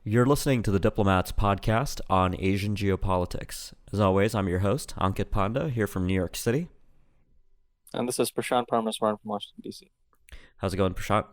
You're listening to the Diplomats podcast on Asian geopolitics. As always, I'm your host, Ankit Panda, here from New York City. And this is Prashant Parmaswaran from Washington, D.C. How's it going, Prashant?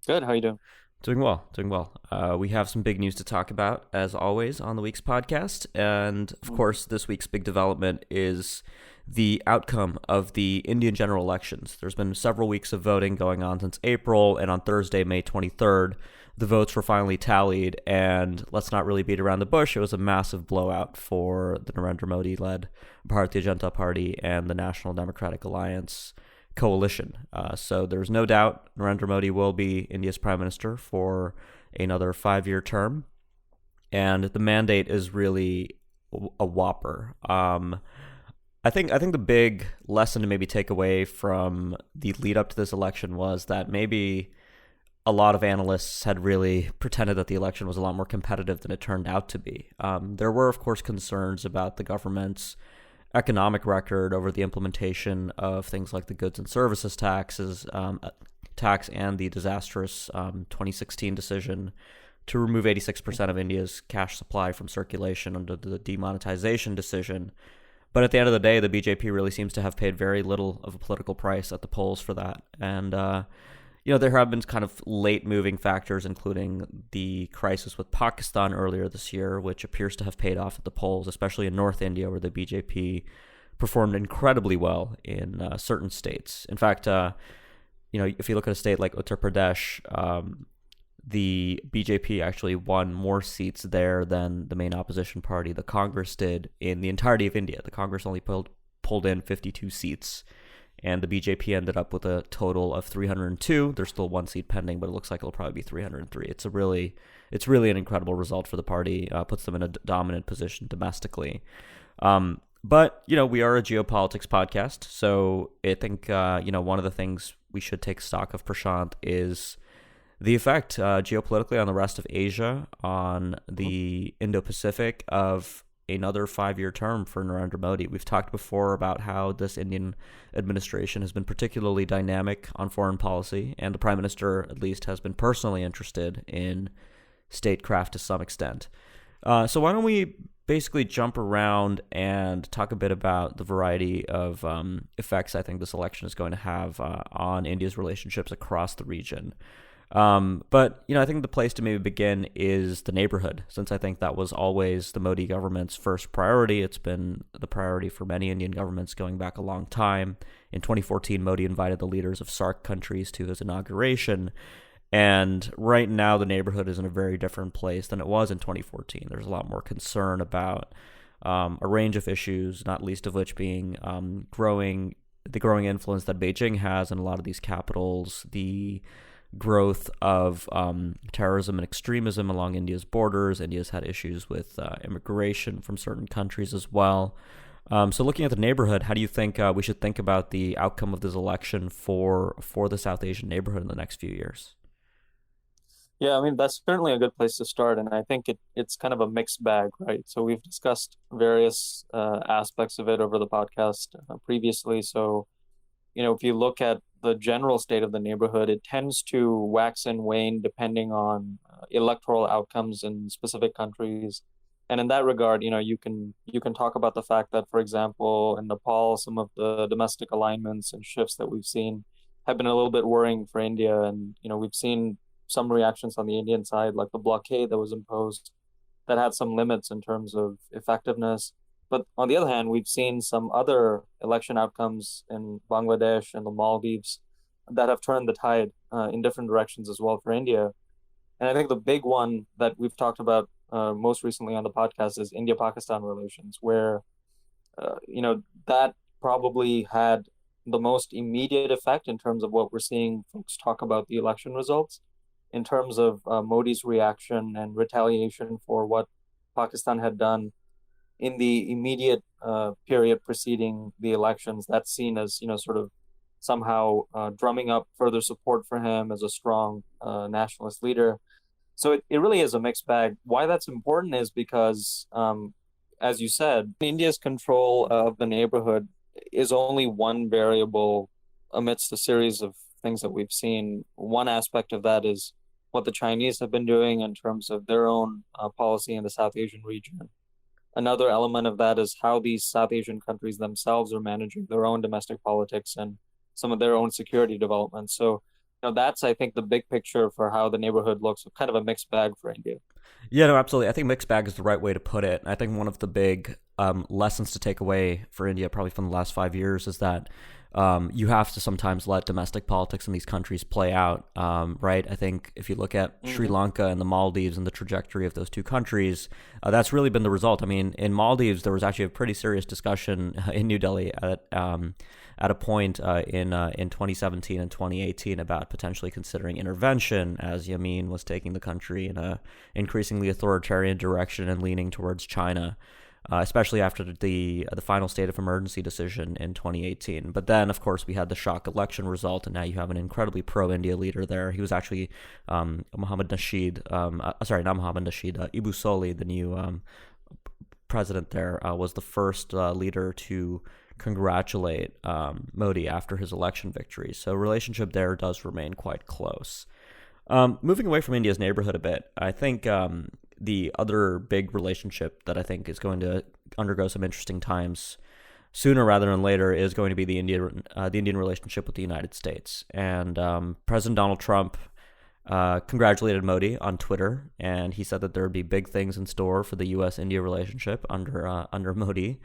Good. How are you doing? Doing well, doing well. We have some big news to talk about, as always, on the week's podcast. And, of course, this week's big development is the outcome of the Indian general elections. There's been several weeks of voting going on since April, and on Thursday, May 23rd, the votes were finally tallied, and let's not really beat around the bush. It was a massive blowout for the Narendra Modi-led Bharatiya Janata Party and the National Democratic Alliance coalition. So there's no doubt Narendra Modi will be India's prime minister for another 5-year term, and the mandate is really a whopper. I think the big lesson to maybe take away from the lead up to this election was that maybe a lot of analysts had really pretended that the election was a lot more competitive than it turned out to be. There were, of course, concerns about the government's economic record over the implementation of things like the goods and services tax and the disastrous 2016 decision to remove 86% of India's cash supply from circulation under the demonetization decision. But at the end of the day, the BJP really seems to have paid very little of a political price at the polls for that. And there have been kind of late moving factors, including the crisis with Pakistan earlier this year, which appears to have paid off at the polls, especially in North India, where the BJP performed incredibly well in certain states. In fact, if you look at a state like Uttar Pradesh, the BJP actually won more seats there than the main opposition party, the Congress, did in the entirety of India. The Congress only pulled in 52 seats. And the BJP ended up with a total of 302. There's still one seat pending, but it looks like it'll probably be 303. It's really an incredible result for the party. Puts them in a dominant position domestically. But we are a geopolitics podcast, so I think one of the things we should take stock of, Prashant, is the effect geopolitically on the rest of Asia, on the Indo-Pacific, of another 5-year term for Narendra Modi. We've talked before about how this Indian administration has been particularly dynamic on foreign policy, and the Prime Minister, at least, has been personally interested in statecraft to some extent. So why don't we basically jump around and talk a bit about the variety of effects I think this election is going to have on India's relationships across the region. But I think the place to maybe begin is the neighborhood, since I think that was always the Modi government's first priority. It's been the priority for many Indian governments going back a long time. In 2014, Modi invited the leaders of SAARC countries to his inauguration. And right now, the neighborhood is in a very different place than it was in 2014. There's a lot more concern about a range of issues, not least of which being the growing influence that Beijing has in a lot of these capitals, the growth of terrorism and extremism along India's borders. India's had issues with immigration from certain countries as well. So looking at the neighborhood, how do you think we should think about the outcome of this election for the South Asian neighborhood in the next few years? Yeah, I mean, that's certainly a good place to start. And I think it's kind of a mixed bag, right? So we've discussed various aspects of it over the podcast previously. So, if you look at the general state of the neighborhood, it tends to wax and wane depending on electoral outcomes in specific countries. And in that regard, you can talk about the fact that, for example, in Nepal, some of the domestic alignments and shifts that we've seen have been a little bit worrying for India. And, we've seen some reactions on the Indian side, like the blockade that was imposed, that had some limits in terms of effectiveness. But on the other hand, we've seen some other election outcomes in Bangladesh and the Maldives that have turned the tide in different directions as well for India. And I think the big one that we've talked about most recently on the podcast is India-Pakistan relations, where, that probably had the most immediate effect in terms of what we're seeing folks talk about the election results, in terms of Modi's reaction and retaliation for what Pakistan had done in the immediate period preceding the elections. That's seen as, sort of somehow drumming up further support for him as a strong nationalist leader. So it really is a mixed bag. Why that's important is because, as you said, India's control of the neighborhood is only one variable amidst a series of things that we've seen. One aspect of that is what the Chinese have been doing in terms of their own policy in the South Asian region. Another element of that is how these South Asian countries themselves are managing their own domestic politics and some of their own security developments. So, that's, I think, the big picture for how the neighborhood looks, kind of a mixed bag for India. Yeah, no, absolutely. I think mixed bag is the right way to put it. I think one of the big lessons to take away for India, probably from the last 5 years, is that you have to sometimes let domestic politics in these countries play out, right? I think if you look at Sri Mm-hmm. Lanka and the Maldives and the trajectory of those two countries, that's really been the result. I mean, in Maldives, there was actually a pretty serious discussion in New Delhi at a point in 2017 and 2018 about potentially considering intervention, as Yamin was taking the country in a increasingly authoritarian direction and leaning towards China. Especially after the final state of emergency decision in 2018. But then, of course, we had the shock election result, and now you have an incredibly pro-India leader there. He was actually Mohammad Nasheed, sorry, not Mohammad Nasheed, Ibu Soli, the new president there, was the first leader to congratulate Modi after his election victory. So relationship there does remain quite close. Moving away from India's neighborhood a bit, I think the other big relationship that I think is going to undergo some interesting times sooner rather than later is going to be the Indian relationship with the United States. And President Donald Trump congratulated Modi on Twitter, and he said that there would be big things in store for the U.S.-India relationship under Modi.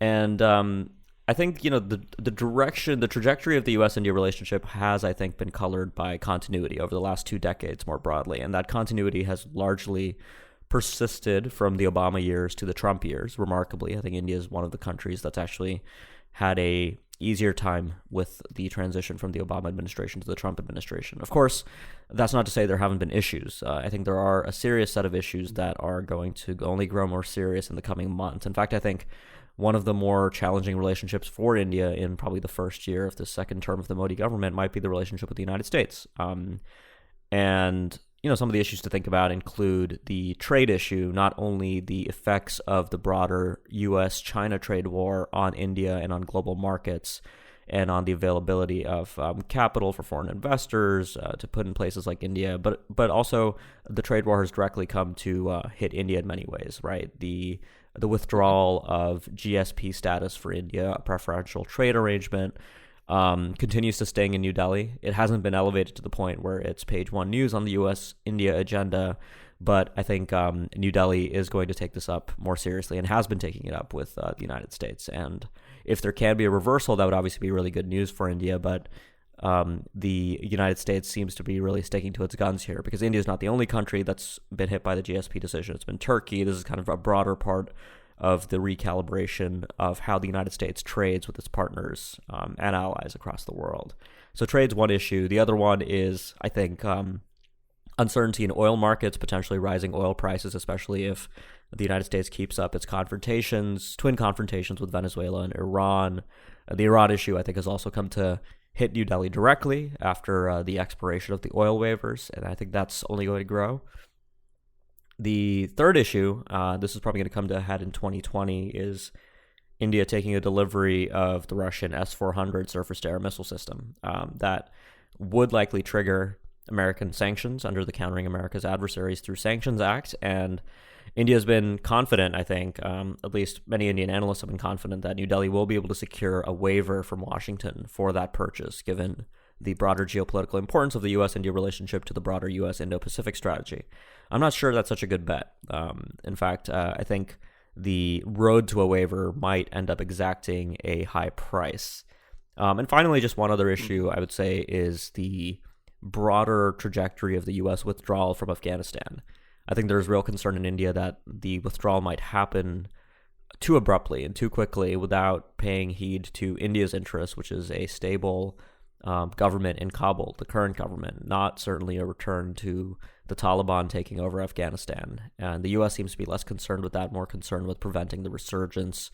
And I think the trajectory of the U.S.-India relationship has, I think, been colored by continuity over the last 2 decades more broadly, and that continuity has largely persisted from the Obama years to the Trump years. Remarkably, I think India is one of the countries that's actually had a easier time with the transition from the Obama administration to the Trump administration. Of course, that's not to say there haven't been issues. I think there are a serious set of issues that are going to only grow more serious in the coming months. In fact, I think one of the more challenging relationships for India in probably the first year of the second term of the Modi government might be the relationship with the United States. And some of the issues to think about include the trade issue, not only the effects of the broader U.S.-China trade war on India and on global markets, and on the availability of capital for foreign investors to put in places like India, but also the trade war has directly come to hit India in many ways, right? The withdrawal of GSP status for India, a preferential trade arrangement, continues to sting in New Delhi. It hasn't been elevated to the point where it's page one news on the U.S.-India agenda, but I think New Delhi is going to take this up more seriously and has been taking it up with the United States. And if there can be a reversal, that would obviously be really good news for India, but the United States seems to be really sticking to its guns here, because India is not the only country that's been hit by the GSP decision. It's been Turkey. This is kind of a broader part of the recalibration of how the United States trades with its partners and allies across the world. So trade's one issue. The other one is, I think, uncertainty in oil markets, potentially rising oil prices, especially if the United States keeps up its twin confrontations with Venezuela and Iran. The Iran issue, I think, has also come to hit New Delhi directly after the expiration of the oil waivers, and I think that's only going to grow. The third issue, this is probably going to come to a head in 2020, is India taking a delivery of the Russian S-400 surface-to-air missile system that would likely trigger American sanctions under the Countering America's Adversaries Through Sanctions Act. And India's been confident, I think, at least many Indian analysts have been confident that New Delhi will be able to secure a waiver from Washington for that purchase, given the broader geopolitical importance of the U.S.-India relationship to the broader U.S.-Indo-Pacific strategy. I'm not sure that's such a good bet. In fact, I think the road to a waiver might end up exacting a high price. And finally, just one other issue I would say is the broader trajectory of the U.S. withdrawal from Afghanistan. I think there's real concern in India that the withdrawal might happen too abruptly and too quickly without paying heed to India's interests, which is a stable government in Kabul, the current government, not certainly a return to the Taliban taking over Afghanistan. And the U.S. seems to be less concerned with that, more concerned with preventing the resurgence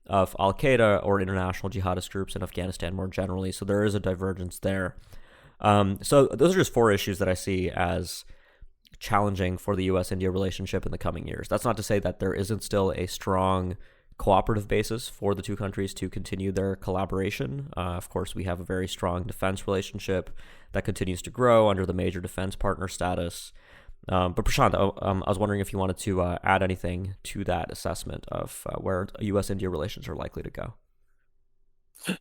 of al-Qaeda or international jihadist groups in Afghanistan more generally. So there is a divergence there. So those are just 4 issues that I see as challenging for the U.S.-India relationship in the coming years. That's not to say that there isn't still a strong cooperative basis for the two countries to continue their collaboration. Of course, we have a very strong defense relationship that continues to grow under the major defense partner status. But Prashant, I was wondering if you wanted to add anything to that assessment of where U.S.-India relations are likely to go.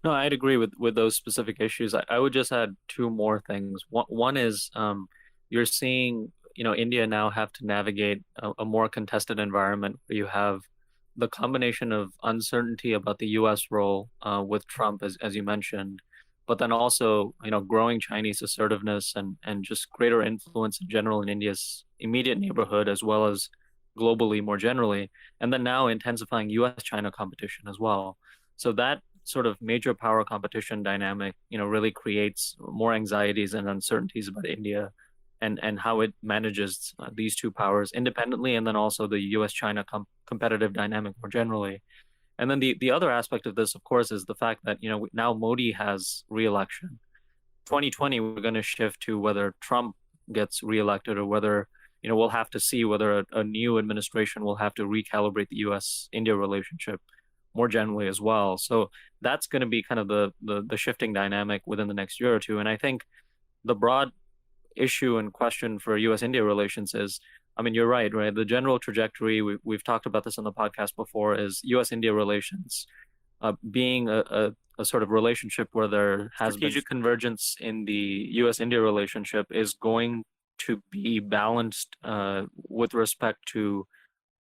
No, I'd agree with those specific issues. I would just add two more things. One is you're seeing, India now have to navigate a more contested environment where you have the combination of uncertainty about the U.S. role with Trump, as you mentioned, but then also, growing Chinese assertiveness and just greater influence in general in India's immediate neighborhood as well as globally more generally, and then now intensifying U.S.-China competition as well. So that sort of major power competition dynamic, really creates more anxieties and uncertainties about India and how it manages these two powers independently, and then also the U.S.-China competitive dynamic more generally. And then the other aspect of this, of course, is the fact that now Modi has re-election. 2020, we're going to shift to whether Trump gets reelected or whether we'll have to see whether a new administration will have to recalibrate the U.S.-India relationship more generally as well. So that's going to be kind of the shifting dynamic within the next year or two. And I think the broad issue and question for U.S.-India relations is, I mean, you're right? The general trajectory, we've talked about this on the podcast before, is U.S.-India relations being a sort of relationship where there has strategic convergence in the U.S.-India relationship is going to be balanced with respect to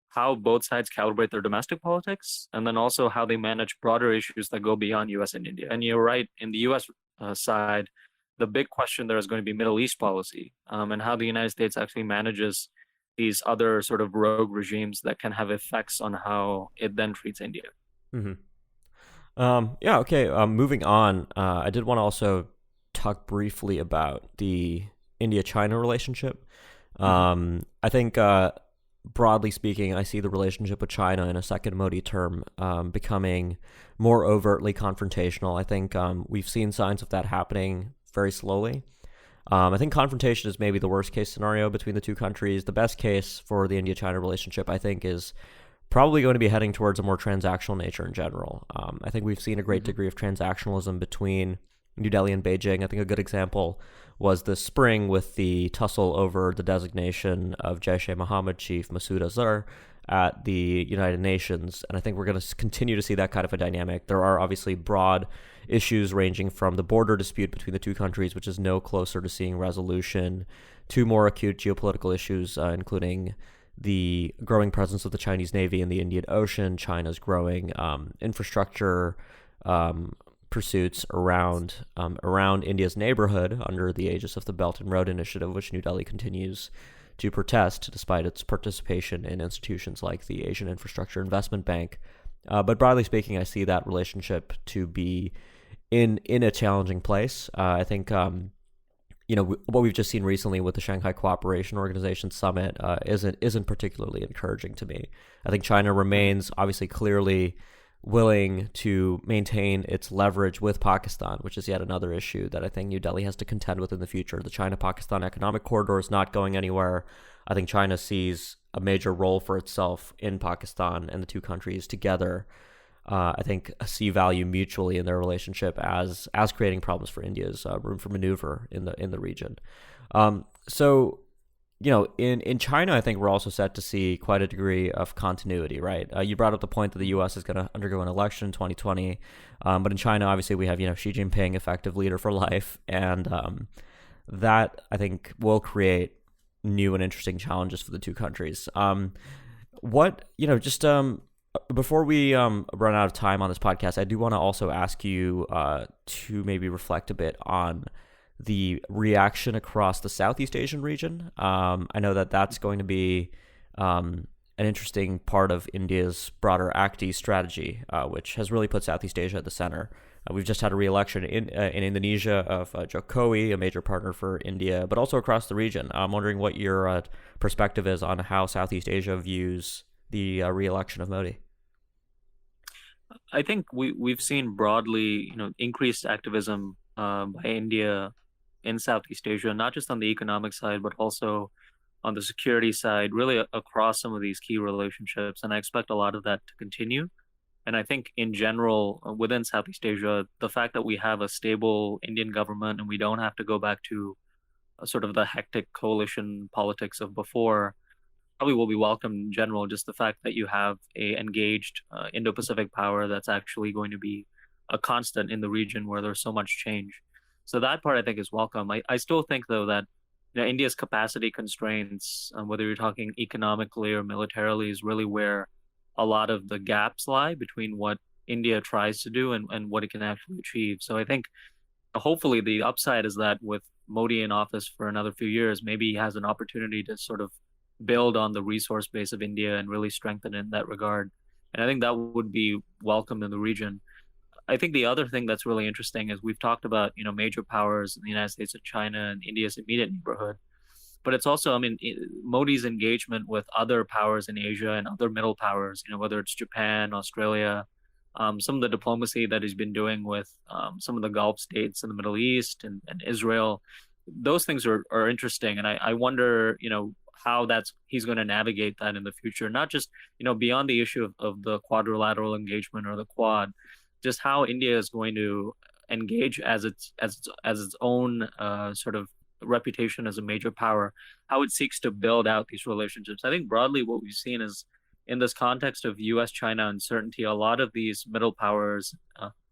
how both sides calibrate their domestic politics, and then also how they manage broader issues that go beyond U.S. and India. And you're right, in the U.S. Side, the big question there is going to be Middle East policy and how the United States actually manages these other sort of rogue regimes that can have effects on how it then treats India. Mm-hmm. Yeah, okay. Moving on, I did want to also talk briefly about the India-China relationship. I think, broadly speaking, I see the relationship with China in a second Modi term becoming more overtly confrontational. I think we've seen signs of that happening very slowly. I think confrontation is maybe the worst case scenario between the two countries. The best case for the India-China relationship, I think, is probably going to be heading towards a more transactional nature in general. I think we've seen a great degree of transactionalism between New Delhi and Beijing. I think a good example was this spring with the tussle over the designation of Jaish-e-Mohammed chief Masood Azhar at the United Nations. And I think we're going to continue to see that kind of a dynamic. There are obviously broad issues ranging from the border dispute between the two countries, which is no closer to seeing resolution, to more acute geopolitical issues, including the growing presence of the Chinese Navy in the Indian Ocean, China's growing infrastructure pursuits around India's neighborhood under the aegis of the Belt and Road Initiative, which New Delhi continues to protest despite its participation in institutions like the Asian Infrastructure Investment Bank. But broadly speaking, I see that relationship to be in a challenging place. I think what we've just seen recently with the Shanghai Cooperation Organization summit isn't particularly encouraging to me. I think China remains obviously clearly willing to maintain its leverage with Pakistan, which is yet another issue that I think New Delhi has to contend with in the future. The China-Pakistan economic corridor is not going anywhere. I think China sees a major role for itself in Pakistan, and the two countries together, I think, see value mutually in their relationship as creating problems for India's room for maneuver in the region. So, in China, I think we're also set to see quite a degree of continuity, right? You brought up the point that the U.S. is going to undergo an election in 2020, but in China, obviously, we have Xi Jinping, effective leader for life, and that I think will create new and interesting challenges for the two countries. Before we run out of time on this podcast, I do want to also ask you to maybe reflect a bit on the reaction across the Southeast Asian region. I know that that's going to be an interesting part of India's broader ACT strategy, which has really put Southeast Asia at the center. We've just had a re-election in Indonesia of Jokowi, a major partner for India, but also across the region. I'm wondering what your perspective is on how Southeast Asia views the re-election of Modi. I think we've seen broadly, increased activism by India in Southeast Asia, not just on the economic side, but also on the security side, really across some of these key relationships. And I expect a lot of that to continue. And I think in general, within Southeast Asia, the fact that we have a stable Indian government and we don't have to go back to sort of the hectic coalition politics of before probably will be welcomed in general. Just the fact that you have a engaged Indo-Pacific power that's actually going to be a constant in the region where there's so much change. So that part I think is welcome. I still think though that India's capacity constraints, whether you're talking economically or militarily, is really where a lot of the gaps lie between what India tries to do and what it can actually achieve. So I think hopefully the upside is that with Modi in office for another few years, maybe he has an opportunity to sort of build on the resource base of India and really strengthen it in that regard. And I think that would be welcome in the region. I think the other thing that's really interesting is we've talked about, major powers in the United States and China and India's immediate neighborhood. But it's also, I mean, Modi's engagement with other powers in Asia and other middle powers, whether it's Japan, Australia, some of the diplomacy that he's been doing with some of the Gulf states in the Middle East and Israel, those things are interesting. And I wonder, how he's going to navigate that in the future, not just, beyond the issue of the quadrilateral engagement or the Quad, just how India is going to engage as its own sort of reputation as a major power, how it seeks to build out these relationships. I think broadly what we've seen is in this context of U.S.-China uncertainty, a lot of these middle powers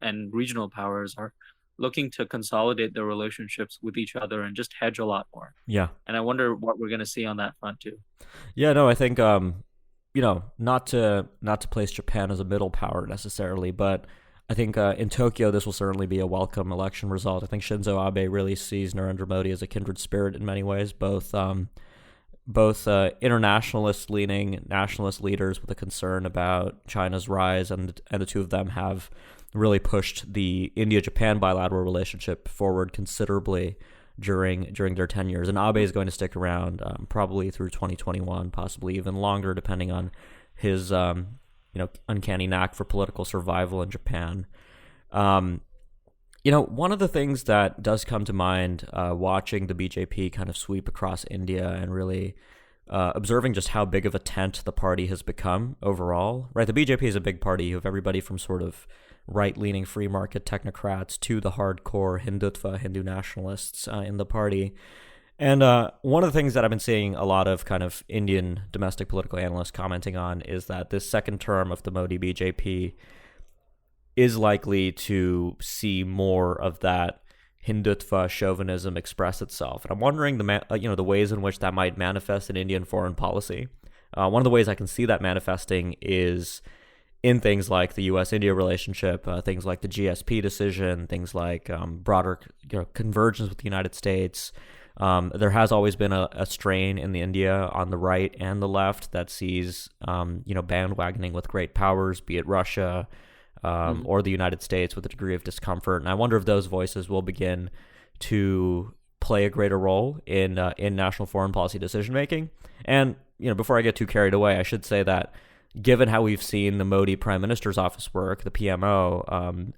and regional powers are looking to consolidate their relationships with each other and just hedge a lot more. Yeah. And I wonder what we're going to see on that front too. Yeah, no, I think not to place Japan as a middle power necessarily, but I think in Tokyo this will certainly be a welcome election result. I think Shinzo Abe really sees Narendra Modi as a kindred spirit in many ways, both internationalist-leaning nationalist leaders with a concern about China's rise, and the two of them have really pushed the India-Japan bilateral relationship forward considerably during their tenures. And Abe is going to stick around probably through 2021, possibly even longer, depending on his uncanny knack for political survival in Japan. One of the things that does come to mind watching the BJP kind of sweep across India and really observing just how big of a tent the party has become overall, right? The BJP is a big party. You have everybody from sort of right-leaning free market technocrats to the hardcore Hindutva, Hindu nationalists in the party. And one of the things that I've been seeing a lot of kind of Indian domestic political analysts commenting on is that this second term of the Modi BJP is likely to see more of that Hindutva chauvinism express itself. And I'm wondering the ways in which that might manifest in Indian foreign policy. One of the ways I can see that manifesting is in things like the U.S.-India relationship, things like the GSP decision, things like broader convergence with the United States. There has always been a strain in the India on the right and the left that sees bandwagoning with great powers, be it Russia or the United States, with a degree of discomfort. And I wonder if those voices will begin to play a greater role in national foreign policy decision making. And before I get too carried away, I should say that given how we've seen the Modi Prime Minister's office work, the PMO,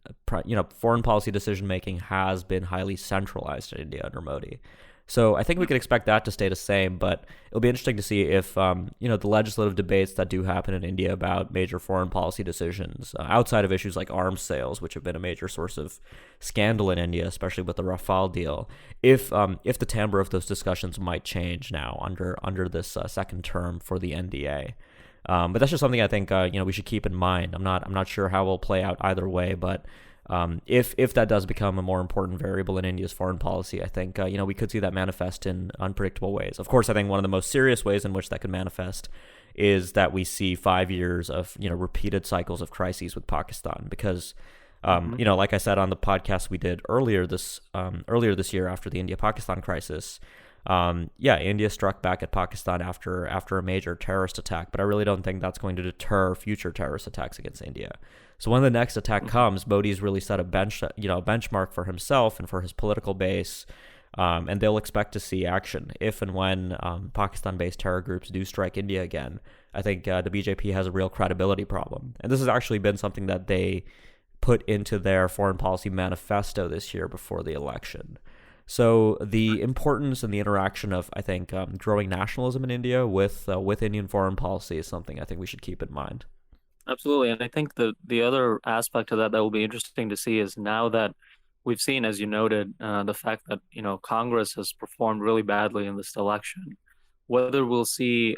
foreign policy decision making has been highly centralized in India under Modi. So I think we could expect that to stay the same, but it'll be interesting to see if, the legislative debates that do happen in India about major foreign policy decisions, outside of issues like arms sales, which have been a major source of scandal in India, especially with the Rafale deal, if the timbre of those discussions might change now under this second term for the NDA. But that's just something I think we should keep in mind. I'm not sure how it will play out either way, but if that does become a more important variable in India's foreign policy, I think we could see that manifest in unpredictable ways. Of course, I think one of the most serious ways in which that could manifest is that we see 5 years of repeated cycles of crises with Pakistan, because like I said on the podcast we did earlier this year after the India-Pakistan crisis. India struck back at Pakistan after a major terrorist attack, but I really don't think that's going to deter future terrorist attacks against India. So when the next attack comes, Modi's really set a benchmark for himself and for his political base, and they'll expect to see action if and when Pakistan-based terror groups do strike India again. I think the BJP has a real credibility problem, and this has actually been something that they put into their foreign policy manifesto this year before the election. So the importance and the interaction of, I think, growing nationalism in India with Indian foreign policy is something I think we should keep in mind. Absolutely. And I think the other aspect of that that will be interesting to see is now that we've seen, as you noted, the fact that, Congress has performed really badly in this election, whether we'll see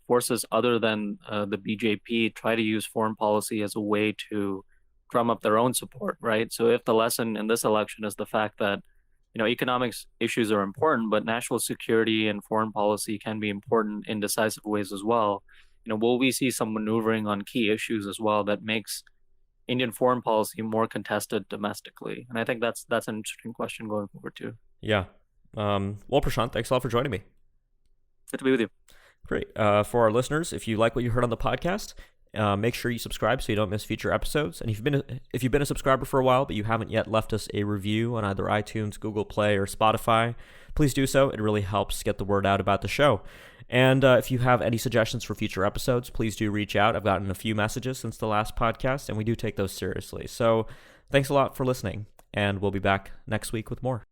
forces other than the BJP try to use foreign policy as a way to drum up their own support, right? So if the lesson in this election is the fact that, economics issues are important, but national security and foreign policy can be important in decisive ways as well. Will we see some maneuvering on key issues as well that makes Indian foreign policy more contested domestically? And I think that's an interesting question going forward too. Yeah. Well, Prashant, thanks a lot for joining me. Good to be with you. Great. For our listeners, if you like what you heard on the podcast, make sure you subscribe so you don't miss future episodes. And if you've been a subscriber for a while but you haven't yet left us a review on either iTunes, Google Play, or Spotify, please do so. It really helps get the word out about the show. And if you have any suggestions for future episodes, please do reach out. I've gotten a few messages since the last podcast, and we do take those seriously. So thanks a lot for listening, and we'll be back next week with more.